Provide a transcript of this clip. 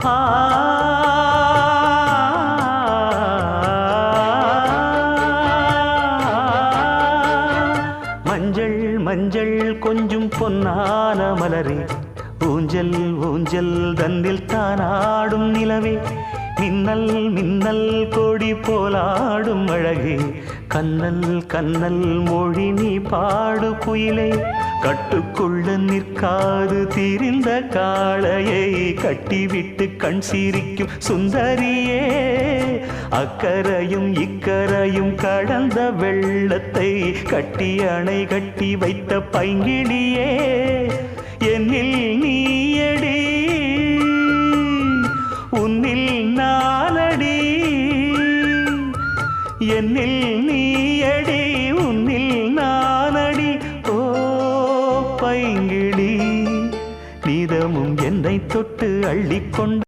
ஆ மஞ்சள் மஞ்சள் கொஞ்சம் பொன்னான மலரே, ஊஞ்சல் ஊஞ்சல் தன்னில் தானாடும் நிலவே, மின்னல் மின்னல் கொடி போலாடும் அழகே, கண்ணல் கண்ணல் மொழி நீ பாடு குயிலே, கட்டுக்குள்ள நிற்காது திரிந்த காளையை கட்டிவிட்டு கண் சிரிக்கும் சுந்தரியே, அக்கரையும் இக்கரையும் கடந்த வெள்ளத்தை கட்டி அணை கட்டி வைத்த பைங்கிளியே, என்னில் நீயடி உன்னில் நானடி, என்னில் நீயடி உன்னில் நானடி. ஓ பைங்கிளி, நீதமும் என்னை தொட்டு அள்ளிக்கொண்டு